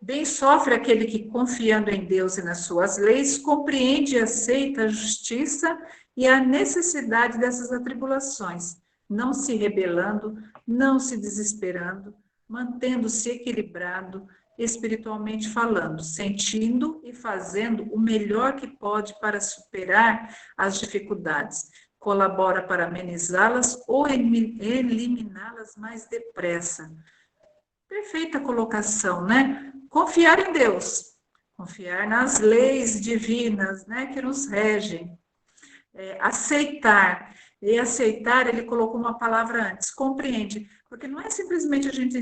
A: Bem sofre aquele que, confiando em Deus e nas suas leis, compreende e aceita a justiça e a necessidade dessas atribulações, não se rebelando, não se desesperando, mantendo-se equilibrado, espiritualmente falando, sentindo e fazendo o melhor que pode para superar as dificuldades, colabora para amenizá-las ou eliminá-las mais depressa. Perfeita colocação, né? Confiar em Deus, confiar nas leis divinas, né, que nos regem, aceitar. E aceitar, ele colocou uma palavra antes, compreende, porque não é simplesmente a gente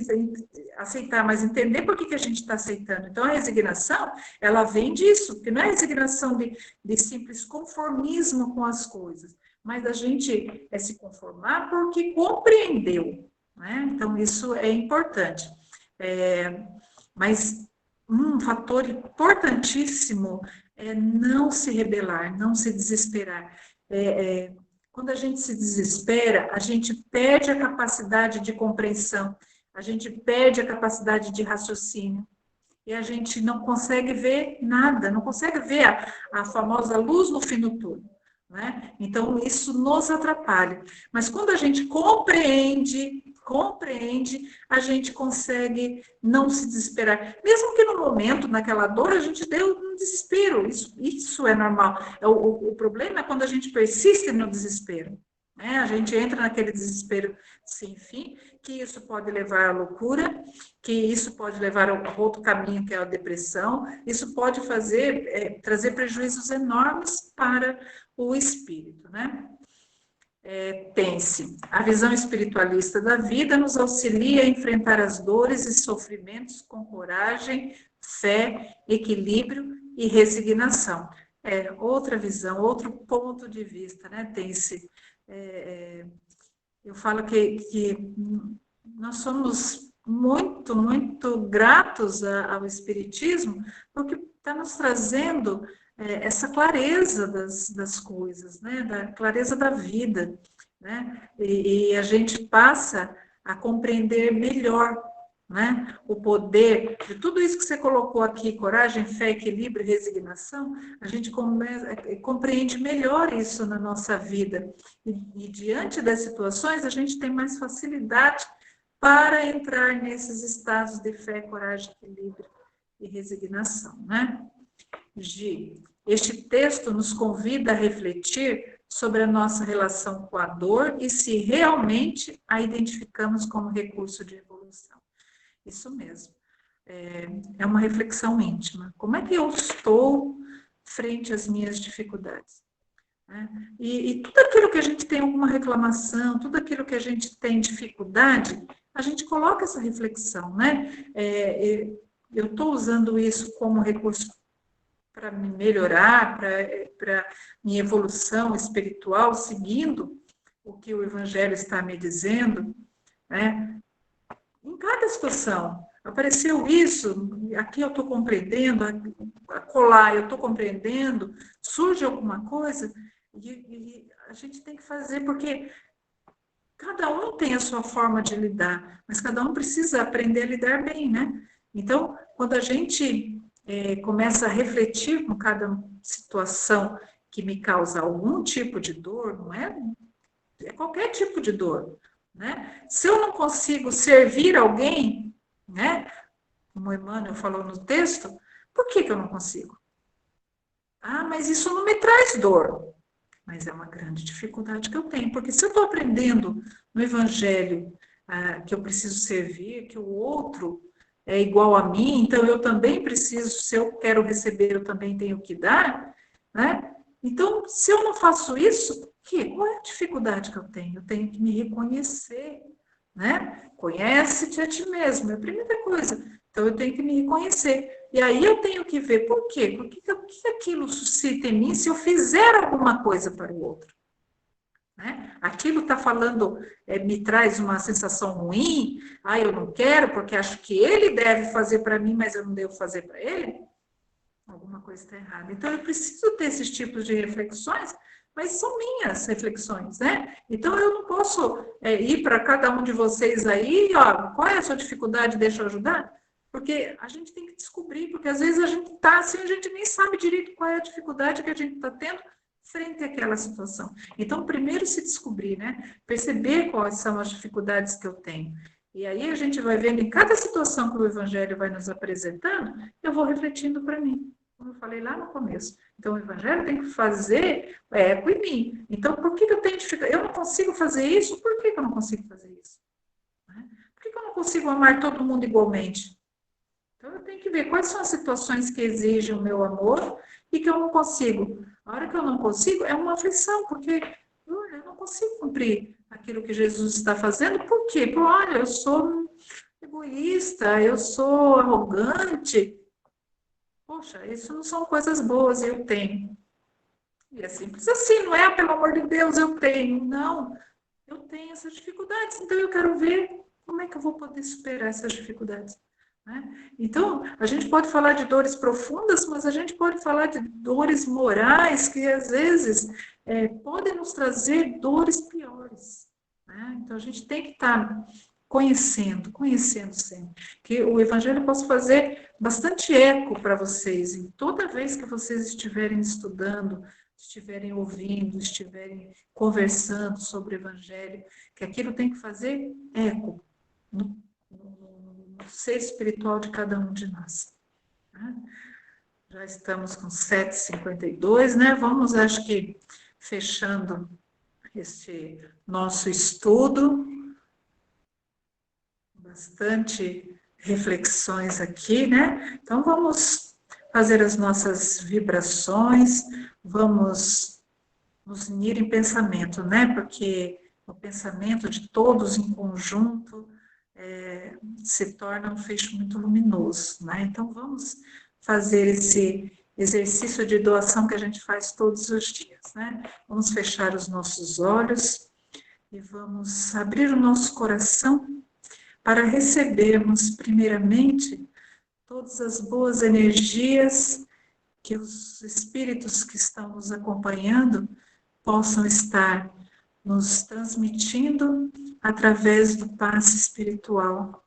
A: aceitar, mas entender por que a gente está aceitando. Então, a resignação, ela vem disso, porque não é resignação de simples conformismo com as coisas, mas a gente se conformar porque compreendeu, né? Então, isso é importante. Mas um fator importantíssimo é não se rebelar, não se desesperar. Quando a gente se desespera, a gente perde a capacidade de compreensão, a gente perde a capacidade de raciocínio, e a gente não consegue ver nada, não consegue ver a famosa luz no fim do túnel, né? Então, isso nos atrapalha. Mas quando a gente compreende, a gente consegue não se desesperar. Mesmo que no momento, naquela dor, a gente deu um desespero. Isso é normal. O problema é quando a gente persiste no desespero, né? A gente entra naquele desespero sem fim, que isso pode levar à loucura, que isso pode levar a outro caminho, que é a depressão. Isso pode trazer prejuízos enormes para o espírito, né? Pense, a visão espiritualista da vida nos auxilia a enfrentar as dores e sofrimentos com coragem, fé, equilíbrio e resignação. Outra visão, outro ponto de vista, né? Pense, eu falo que nós somos muito, muito gratos ao Espiritismo, porque está nos trazendo essa clareza das coisas, né? Da clareza da vida, né? E a gente passa a compreender melhor, né? O poder de tudo isso que você colocou aqui, coragem, fé, equilíbrio e resignação, a gente compreende melhor isso na nossa vida. E diante das situações, a gente tem mais facilidade para entrar nesses estados de fé, coragem, equilíbrio e resignação, né? Este texto nos convida a refletir sobre a nossa relação com a dor e se realmente a identificamos como recurso de evolução. Isso mesmo. É uma reflexão íntima. Como é que eu estou frente às minhas dificuldades? E tudo aquilo que a gente tem alguma reclamação, tudo aquilo que a gente tem dificuldade, a gente coloca essa reflexão, né? Eu estou usando isso como recurso para me melhorar, para minha evolução espiritual, seguindo o que o Evangelho está me dizendo, né? Em cada situação, apareceu isso, aqui eu estou compreendendo, acolá eu estou compreendendo, surge alguma coisa, e a gente tem que fazer, porque cada um tem a sua forma de lidar, mas cada um precisa aprender a lidar bem, né? Então, quando a gente começa a refletir com cada situação que me causa algum tipo de dor, não é qualquer tipo de dor, né? Se eu não consigo servir alguém, né? Como Emmanuel falou no texto, por que eu não consigo? Mas isso não me traz dor. Mas é uma grande dificuldade que eu tenho, porque se eu estou aprendendo no Evangelho que eu preciso servir, que o outro é igual a mim, então eu também preciso, se eu quero receber, eu também tenho que dar, né? Então, se eu não faço isso, Qual é a dificuldade que eu tenho? Eu tenho que me reconhecer, né? Conhece-te a ti mesmo, é a primeira coisa. Então, eu tenho que me reconhecer. E aí eu tenho que ver por quê? O que aquilo suscita em mim se eu fizer alguma coisa para o outro? Né? Aquilo está falando, me traz uma sensação ruim, eu não quero porque acho que ele deve fazer para mim, mas eu não devo fazer para ele. Alguma coisa está errada. Então, eu preciso ter esses tipos de reflexões, mas são minhas reflexões, né? Então, eu não posso ir para cada um de vocês aí, ó, qual é a sua dificuldade, deixa eu ajudar? Porque a gente tem que descobrir, porque às vezes a gente está assim, a gente nem sabe direito qual é a dificuldade que a gente está tendo frente àquela situação. Então, primeiro se descobrir, né? Perceber quais são as dificuldades que eu tenho. E aí a gente vai vendo em cada situação que o Evangelho vai nos apresentando, eu vou refletindo para mim, como eu falei lá no começo. Então, o Evangelho tem que fazer eco em mim. Então, por que eu tenho dificuldade? Eu não consigo fazer isso, por que eu não consigo fazer isso? Por que eu não consigo amar todo mundo igualmente? Então, eu tenho que ver quais são as situações que exigem o meu amor e que eu não consigo. A hora que eu não consigo, é uma aflição, porque eu não consigo cumprir aquilo que Jesus está fazendo. Por quê? Porque, olha, eu sou egoísta, eu sou arrogante. Poxa, isso não são coisas boas, eu tenho. E é simples assim, não é, pelo amor de Deus, eu tenho. Não, eu tenho essas dificuldades, então eu quero ver como é que eu vou poder superar essas dificuldades. Né? Então, a gente pode falar de dores profundas, mas a gente pode falar de dores morais que às vezes podem nos trazer dores piores. Né? Então, a gente tem que estar conhecendo sempre. Que o Evangelho possa fazer bastante eco para vocês, em toda vez que vocês estiverem estudando, estiverem ouvindo, estiverem conversando sobre o Evangelho, que aquilo tem que fazer eco no ser espiritual de cada um de nós. Né? Já estamos com 7h52, né? Vamos, acho que, fechando este nosso estudo. Bastante reflexões aqui, né? Então, vamos fazer as nossas vibrações, vamos nos unir em pensamento, né? Porque o pensamento de todos em conjunto se torna um feixe muito luminoso, né? Então, vamos fazer esse exercício de doação que a gente faz todos os dias, né? Vamos fechar os nossos olhos e vamos abrir o nosso coração para recebermos, primeiramente, todas as boas energias que os espíritos que estão nos acompanhando possam estar nos transmitindo através do passe espiritual,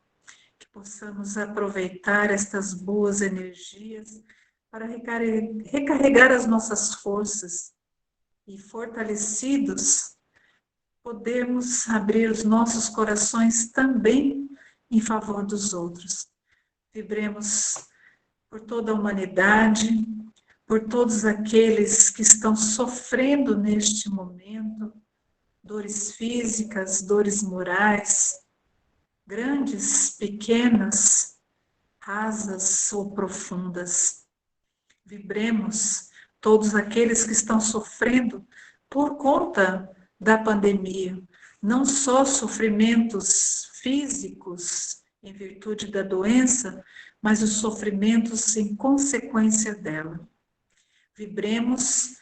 A: que possamos aproveitar estas boas energias para recarregar as nossas forças e, fortalecidos, podemos abrir os nossos corações também em favor dos outros. Vibremos por toda a humanidade, por todos aqueles que estão sofrendo neste momento, dores físicas, dores morais, grandes, pequenas, rasas ou profundas. Vibremos todos aqueles que estão sofrendo por conta da pandemia, não só sofrimentos físicos em virtude da doença, mas os sofrimentos em consequência dela. Vibremos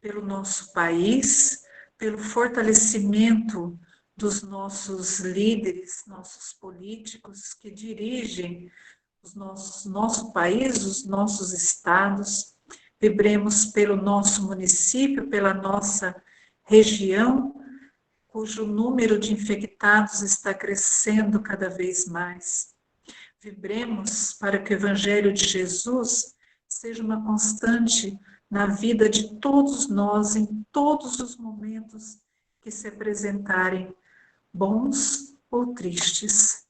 A: pelo nosso país, pelo fortalecimento dos nossos líderes, nossos políticos que dirigem nosso país, os nossos estados. Vibremos pelo nosso município, pela nossa região, cujo número de infectados está crescendo cada vez mais. Vibremos para que o Evangelho de Jesus seja uma constante na vida de todos nós, em todos os momentos que se apresentarem, bons ou tristes.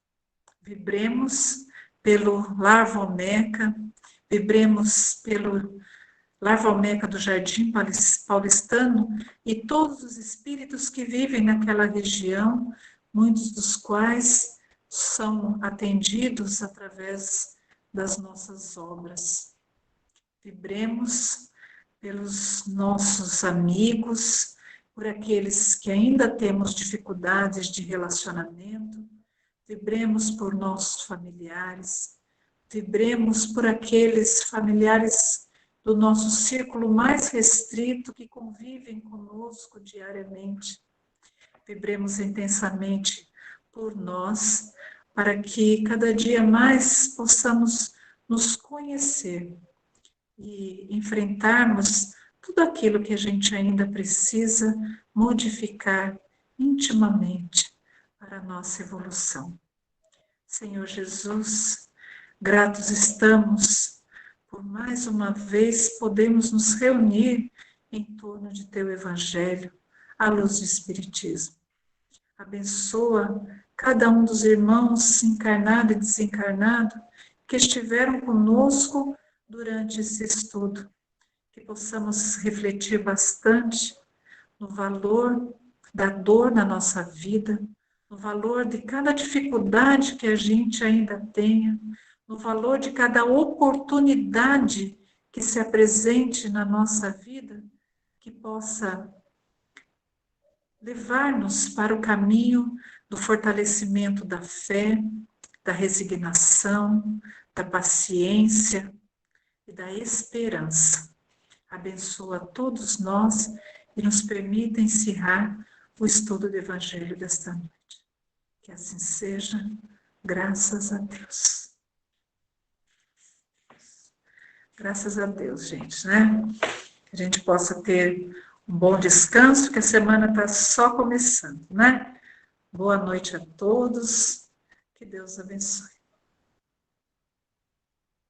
A: Vibremos pelo Lar Valmeca, vibremos pelo Lar Valmeca do Jardim Paulistano e todos os espíritos que vivem naquela região, muitos dos quais são atendidos através das nossas obras. Vibremos pelos nossos amigos, por aqueles que ainda temos dificuldades de relacionamento, vibremos por nossos familiares, vibremos por aqueles familiares do nosso círculo mais restrito que convivem conosco diariamente. Vibremos intensamente por nós, para que cada dia mais possamos nos conhecer e enfrentarmos tudo aquilo que a gente ainda precisa modificar intimamente para a nossa evolução. Senhor Jesus, gratos estamos por mais uma vez podermos nos reunir em torno de Teu Evangelho, à luz do Espiritismo. Abençoa cada um dos irmãos, encarnado e desencarnado, que estiveram conosco durante esse estudo. Que possamos refletir bastante no valor da dor na nossa vida, no valor de cada dificuldade que a gente ainda tenha, no valor de cada oportunidade que se apresente na nossa vida, que possa levar-nos para o caminho do fortalecimento da fé, da resignação, da paciência e da esperança. Abençoa todos nós e nos permita encerrar o estudo do Evangelho desta noite. Que assim seja, graças a Deus. Graças a Deus, gente, né? Que a gente possa ter um bom descanso, que a semana está só começando, né? Boa noite a todos, que Deus abençoe.